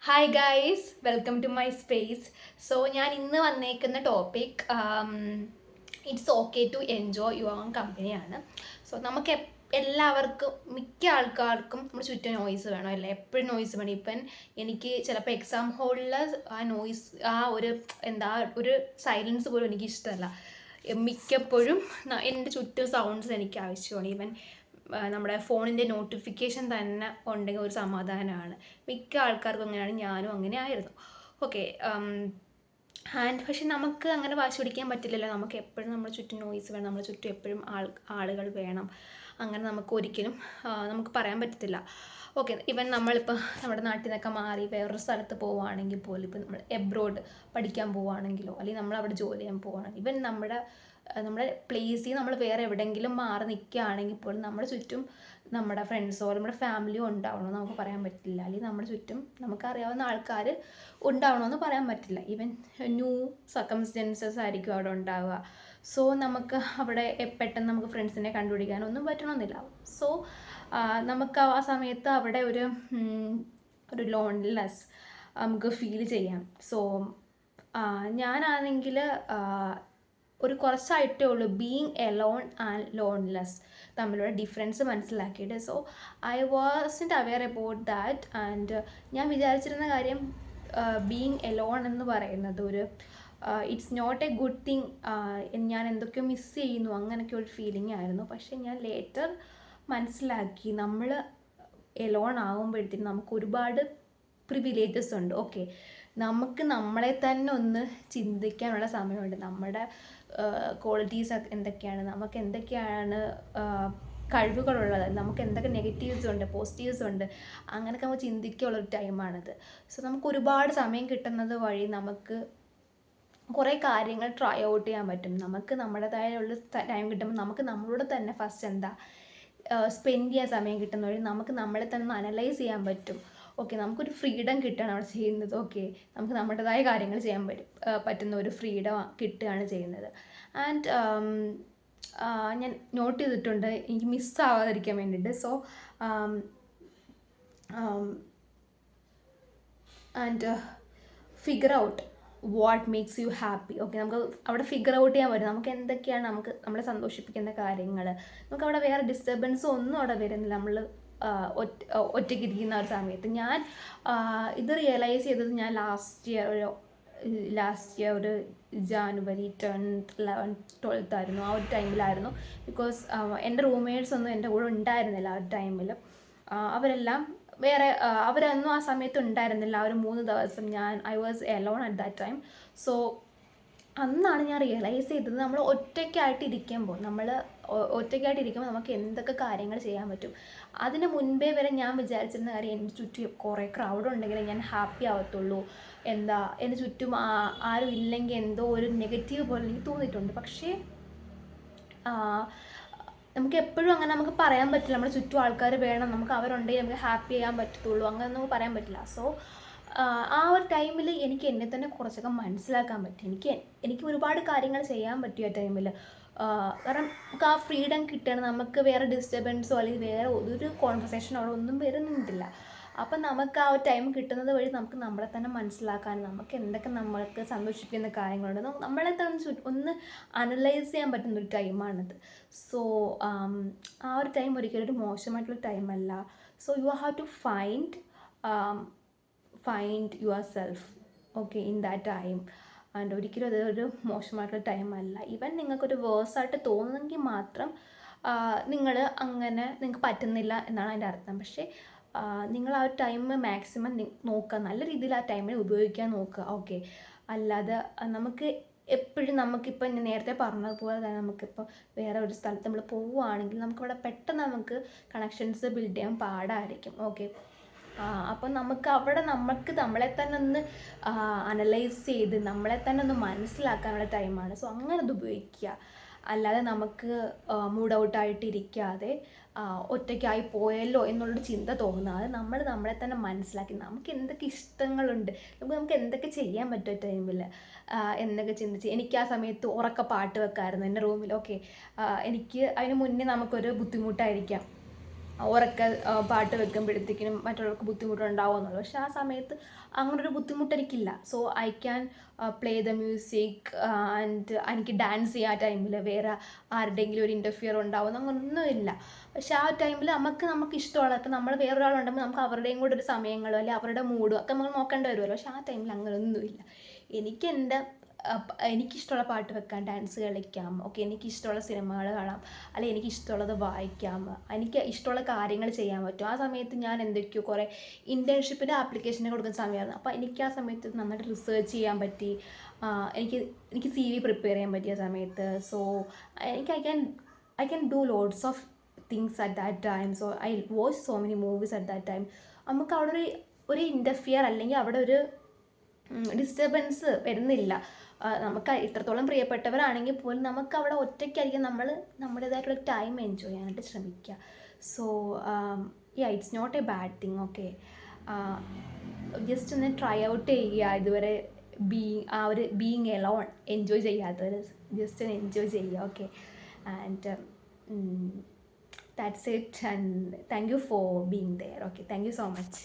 Hi guys, welcome to my space. So ഞാൻ ഇന്ന് വന്നേക്കുന്ന topic it's okay to enjoy your own കമ്പനിയാണ്. So നമുക്ക് എല്ലാവർക്കും മിക്ക ആൾക്കാർക്കും നമ്മുടെ ചുറ്റും നോയ്സ് വേണം അല്ലേ? എപ്പോഴും നോയ്സ് വേണം. ഇപ്പം എനിക്ക് ചിലപ്പോൾ എക്സാം ഹോളിൽ ആ നോയ്സ്, ആ ഒരു ഒരു സൈലൻസ് പോലും എനിക്ക് ഇഷ്ടമല്ല. മിക്കപ്പോഴും എൻ്റെ ചുറ്റും സൗണ്ട്സ് എനിക്ക് ആവശ്യമാണ്. ഈവൻ നമ്മുടെ ഫോണിൻ്റെ നോട്ടിഫിക്കേഷൻ തന്നെ ഉണ്ടെങ്കിൽ ഒരു സമാധാനമാണ്. മിക്ക ആൾക്കാർക്കും അങ്ങനെയാണ്, ഞാനും അങ്ങനെ ആയിരുന്നു. ഓക്കെ. പക്ഷെ നമുക്ക് അങ്ങനെ വാശി പിടിക്കാൻ പറ്റില്ലല്ലോ. നമുക്ക് എപ്പോഴും നമ്മുടെ ചുറ്റും നോയ്സ് വേണം, നമ്മുടെ ചുറ്റും എപ്പോഴും ആളുകൾ വേണം. അങ്ങനെ നമുക്ക് ഒരിക്കലും നമുക്ക് പറയാൻ പറ്റത്തില്ല. ഓക്കെ, ഇവൻ നമ്മളിപ്പോൾ നമ്മുടെ നാട്ടിൽ നിന്നൊക്കെ മാറി വേറൊരു സ്ഥലത്ത് പോവുകയാണെങ്കിൽ പോലും, ഇപ്പം നമ്മൾ എബ്രോഡ് പഠിക്കാൻ പോവുകയാണെങ്കിലോ അല്ലെങ്കിൽ നമ്മൾ അവിടെ ജോലി ചെയ്യാൻ പോവുകയാണെങ്കിൽ, ഇവൻ നമ്മുടെ പ്ലേസിൽ നമ്മൾ വേറെ എവിടെയെങ്കിലും മാറി നിൽക്കുകയാണെങ്കിൽ പോലും നമ്മുടെ ചുറ്റും നമ്മുടെ ഫ്രണ്ട്സോ നമ്മുടെ ഫാമിലിയോ ഉണ്ടാവണമെന്ന് നമുക്ക് പറയാൻ പറ്റില്ല. അല്ലെങ്കിൽ നമ്മുടെ ചുറ്റും നമുക്കറിയാവുന്ന ആൾക്കാർ ഉണ്ടാവണമെന്ന് പറയാൻ പറ്റില്ല. ഈവൻ ന്യൂ സർക്കംസ്റ്റൻസസ് ആയിരിക്കും അവിടെ ഉണ്ടാവുക. സോ നമുക്ക് അവിടെ പെട്ടെന്ന് നമുക്ക് ഫ്രണ്ട്സിനെ കണ്ടുപിടിക്കാനൊന്നും പറ്റണമെന്നില്ല. സോ നമുക്ക് ആ സമയത്ത് അവിടെ ഒരു ലോൺലിനെസ് നമുക്ക് ഫീൽ ചെയ്യാം. സോ ഞാനാണെങ്കിൽ ഒരു കുറച്ചായിട്ടേ ഉള്ളൂ ബീയിങ് എലോൺ ആൻഡ് ലോൺലെസ് തമ്മിലുള്ള ഡിഫറൻസ് മനസ്സിലാക്കിയിട്ട്. So I wasn't aware about that. And ഞാൻ വിചാരിച്ചിരുന്ന കാര്യം, ബീയിങ് എലോൺ എന്ന് പറയുന്നത് it's not a good thing. ഞാൻ എന്തൊക്കെയോ മിസ് ചെയ്യുന്നു, അങ്ങനെയൊക്കെ ഒരു ഫീലിംഗ് ആയിരുന്നു. പക്ഷേ ഞാൻ ലേറ്റർ മനസ്സിലാക്കി, നമ്മൾ എലോൺ ആകുമ്പോഴത്തേക്കും നമുക്ക് ഒരുപാട് പ്രിവിലേജസ് ഉണ്ട്. ഓക്കെ, നമുക്ക് നമ്മളെ തന്നെ ഒന്ന് ചിന്തിക്കാനുള്ള സമയമുണ്ട്. നമ്മുടെ ക്വാളിറ്റീസ് എന്തൊക്കെയാണ്, നമുക്ക് എന്തൊക്കെയാണ് കഴിവുകളുള്ളത്, നമുക്ക് എന്തൊക്കെ നെഗറ്റീവ്സ് ഉണ്ട്, പോസിറ്റീവ്സ് ഉണ്ട്, അങ്ങനെയൊക്കെ നമുക്ക് ചിന്തിക്കാനുള്ളൊരു ടൈമാണിത്. സോ നമുക്ക് ഒരുപാട് സമയം കിട്ടുന്നത് വഴി നമുക്ക് കുറേ കാര്യങ്ങൾ ട്രൈ ഔട്ട് ചെയ്യാൻ പറ്റും. നമുക്ക് നമ്മുടേതായുള്ള ടൈം കിട്ടുമ്പോൾ നമുക്ക് നമ്മളോട് തന്നെ ഫസ്റ്റ് സ്പെൻഡ് ചെയ്യാൻ സമയം കിട്ടുന്ന വഴി നമുക്ക് നമ്മളെ തന്നെ അനലൈസ് ചെയ്യാൻ പറ്റും. ഓക്കെ, നമുക്കൊരു ഫ്രീഡം കിട്ടുകയാണ് അവിടെ ചെയ്യുന്നത്. ഓക്കെ, നമുക്ക് നമ്മുടേതായ കാര്യങ്ങൾ ചെയ്യാൻ പറ്റുന്ന ഒരു ഫ്രീഡം കിട്ടുകയാണ് ചെയ്യുന്നത്. ആൻഡ് ഞാൻ നോട്ട് ചെയ്തിട്ടുണ്ട് എനിക്ക് മിസ്സാവാതിരിക്കാൻ വേണ്ടിയിട്ട്. So and figure out what makes you happy. Okay, നമുക്ക് അവിടെ ഫിഗർ ഔട്ട് ചെയ്യാൻ പറ്റും നമുക്ക് എന്തൊക്കെയാണ് നമ്മളെ സന്തോഷിപ്പിക്കുന്ന കാര്യങ്ങൾ. നമുക്ക് അവിടെ വേറെ ഡിസ്റ്റർബൻസും ഒന്നും അവിടെ വരുന്നില്ല. നമ്മൾ ഒറ്റയ്ക്ക് ഇരിക്കുന്ന ഒരു സമയത്ത് ഞാൻ ഇത് റിയലൈസ് ചെയ്തത് ഞാൻ ലാസ്റ്റ് ഇയർ ഒരു ജാനുവരി 10th 11th 12th ആയിരുന്നു. ആ ഒരു ടൈമിലായിരുന്നു. ബിക്കോസ് എൻ്റെ റൂംമേറ്റ്സ് ഒന്നും എൻ്റെ കൂടെ ഉണ്ടായിരുന്നില്ല ആ ഒരു ടൈമിൽ. അവരെല്ലാം അവരൊന്നും ആ സമയത്ത് ഉണ്ടായിരുന്നില്ല. ആ ഒരു 3 ദിവസം I was alone at that time. So അന്നാണ് ഞാൻ റിയലൈസ് ചെയ്തത്, നമ്മൾ ഒറ്റയ്ക്കായിട്ടിരിക്കുമ്പോൾ നമുക്ക് എന്തൊക്കെ കാര്യങ്ങൾ ചെയ്യാൻ പറ്റും. അതിന് മുൻപേ വരെ ഞാൻ വിചാരിച്ചിരുന്ന കാര്യം, എൻ്റെ ചുറ്റും കുറേ ക്രൗഡ് ഉണ്ടെങ്കിൽ ഞാൻ ഹാപ്പി ആവത്തുള്ളൂ, എൻ്റെ ചുറ്റും ആരും ഇല്ലെങ്കിൽ എന്തോ ഒരു നെഗറ്റീവ് പോലെ എനിക്ക് തോന്നിയിട്ടുണ്ട്. പക്ഷേ നമുക്ക് എപ്പോഴും അങ്ങനെ നമുക്ക് പറയാൻ പറ്റില്ല. നമ്മുടെ ചുറ്റും ആൾക്കാർ വേണം, നമുക്ക് അവരുണ്ടെങ്കിൽ നമുക്ക് ഹാപ്പി ചെയ്യാൻ പറ്റത്തുള്ളൂ, അങ്ങനെ നമുക്ക് പറയാൻ പറ്റില്ല. സോ ആ ഒരു ടൈമിൽ എനിക്ക് എന്നെ തന്നെ കുറച്ചൊക്കെ മനസ്സിലാക്കാൻ പറ്റി. എനിക്ക് ഒരുപാട് കാര്യങ്ങൾ ചെയ്യാൻ പറ്റിയ ആ ടൈമിൽ. കാരണം നമുക്ക് ആ ഫ്രീഡം കിട്ടുകയാണ്. നമുക്ക് വേറെ ഡിസ്റ്റർബൻസോ അല്ലെങ്കിൽ വേറെ ഒരു കോൺവെർസേഷനോ അവിടെ ഒന്നും വരുന്നില്ല. അപ്പം നമുക്ക് ആ ഒരു ടൈം കിട്ടുന്നത് വഴി നമുക്ക് നമ്മളെ തന്നെ മനസ്സിലാക്കാനും നമുക്ക് എന്തൊക്കെ നമ്മൾക്ക് സന്തോഷിപ്പിക്കുന്ന കാര്യങ്ങളുണ്ട് നമ്മളെ തന്നെ ഒന്ന് അനലൈസ് ചെയ്യാൻ പറ്റുന്നൊരു ടൈമാണിത്. സോ ആ ഒരു ടൈം ഒരിക്കലും ഒരു മോശമായിട്ടുള്ള ടൈമല്ല. So you have to find yourself, okay, in that time. And ഒരിക്കലും അതൊരു മോശമായിട്ടുള്ള ടൈമല്ല. ഈവൻ നിങ്ങൾക്കൊരു വേഴ്സായിട്ട് തോന്നുന്നെങ്കിൽ മാത്രം നിങ്ങൾക്ക് പറ്റുന്നില്ല എന്നാണ് അതിൻ്റെ അർത്ഥം. പക്ഷേ നിങ്ങൾ ആ ഒരു ടൈം മാക്സിമം നോക്കുക, നല്ല രീതിയിൽ ആ ടൈമിനെ ഉപയോഗിക്കാൻ നോക്കുക. ഓക്കെ, അല്ലാതെ നമുക്ക് എപ്പോഴും നമുക്കിപ്പോൾ ഞാൻ നേരത്തെ പറഞ്ഞതുപോലെ തന്നെ നമുക്കിപ്പോൾ വേറെ ഒരു സ്ഥലത്ത് നമ്മൾ പോവുകയാണെങ്കിൽ നമുക്കവിടെ പെട്ടെന്ന് നമുക്ക് കണക്ഷൻസ് ബിൽഡ് ചെയ്യാൻ പാടായിരിക്കും. ഓക്കെ, അപ്പം നമുക്ക് അവിടെ നമ്മളെ തന്നെ ഒന്ന് അനലൈസ് ചെയ്ത് നമ്മളെ തന്നെ ഒന്ന് മനസ്സിലാക്കാനുള്ള ടൈമാണ്. സോ അങ്ങനെ അത് ഉപയോഗിക്കുക. അല്ലാതെ നമുക്ക് മൂഡ് ഔട്ടായിട്ടിരിക്കാതെ ഒറ്റയ്ക്കായി പോയല്ലോ എന്നുള്ളൊരു ചിന്ത തോന്നുന്നത് നമ്മളെ തന്നെ മനസ്സിലാക്കി നമുക്ക് എന്തൊക്കെ ഇഷ്ടങ്ങളുണ്ട്, നമുക്ക് എന്തൊക്കെ ചെയ്യാൻ പറ്റും ടൈമിൽ എന്നൊക്കെ ചിന്തിച്ച്. എനിക്ക് ആ സമയത്ത് ഉറക്ക പാട്ട് വെക്കാമായിരുന്നു എൻ്റെ റൂമിൽ. ഓക്കെ, എനിക്ക് അതിന് മുന്നേ നമുക്കൊരു ബുദ്ധിമുട്ടായിരിക്കാം ഉറക്കെ പാട്ട് വെക്കുമ്പോഴത്തേക്കിനും മറ്റുള്ളവർക്ക് ബുദ്ധിമുട്ടുണ്ടാവുമെന്നുള്ളൂ. പക്ഷെ ആ സമയത്ത് അങ്ങനൊരു ബുദ്ധിമുട്ട് എനിക്കില്ല. So I can play the music and എനിക്ക് ഡാൻസ് ചെയ്യാൻ ആ ടൈമിൽ വേറെ ആരുടെയെങ്കിലും ഒരു ഇൻ്റർഫിയർ ഉണ്ടാവും അങ്ങനൊന്നുമില്ല. പക്ഷെ ആ ടൈമിൽ നമുക്ക് ഇഷ്ടമുള്ള, ഇപ്പം നമ്മൾ വേറൊരാളുണ്ടെങ്കിൽ നമുക്ക് അവരുടെയും കൂടെ ഒരു സമയങ്ങളോ അല്ലെങ്കിൽ അവരുടെ മൂഡോ ഒക്കെ നമ്മൾ നോക്കേണ്ടി വരുമല്ലോ. പക്ഷെ ആ ടൈമിൽ അങ്ങനെയൊന്നുമില്ല. എനിക്കിഷ്ടമുള്ള പാട്ട് വെക്കാം, ഡാൻസ് കളിക്കാം, ഓക്കെ, എനിക്കിഷ്ടമുള്ള സിനിമകൾ കാണാം, അല്ലെങ്കിൽ എനിക്കിഷ്ടമുള്ളത് വായിക്കാം, എനിക്ക് ഇഷ്ടമുള്ള കാര്യങ്ങൾ ചെയ്യാൻ പറ്റും. ആ സമയത്ത് ഞാൻ എന്തൊക്കെയോ കുറേ ഇൻറ്റേൺഷിപ്പിൻ്റെ ആപ്ലിക്കേഷന് കൊടുക്കുന്ന സമയമായിരുന്നു. അപ്പോൾ എനിക്ക് ആ സമയത്ത് നന്നായിട്ട് റിസർച്ച് ചെയ്യാൻ പറ്റി. എനിക്ക് CV പ്രിപ്പയർ ചെയ്യാൻ പറ്റിയ സമയത്ത്. സോ എനിക്ക് I can do loads of things at that time. So I watch so many movies at that time. നമുക്ക് അവിടെ ഒരു ഇൻ്റർഫിയർ അല്ലെങ്കിൽ അവിടെ ഒരു ഡിസ്റ്റർബൻസ് വരുന്നില്ല. നമുക്ക് ഇത്രത്തോളം പ്രിയപ്പെട്ടവരാണെങ്കിൽ പോലും നമുക്ക് അവിടെ ഒറ്റയ്ക്കായിരിക്കും നമ്മൾ നമ്മുടേതായിട്ടുള്ള ടൈം എൻജോയ് ചെയ്യാനായിട്ട് ശ്രമിക്കുക. So it's not a bad thing. Okay, just ഒന്ന് ട്രൈ ഔട്ട് ചെയ്യുക. ഇതുവരെ ബീങ് എലോൺ എൻജോയ് ചെയ്യാത്തവർ ജസ്റ്റ് ഒന്ന് എൻജോയ് ചെയ്യുക. Okay, and that's it, and thank you for being there. Okay, thank you so much.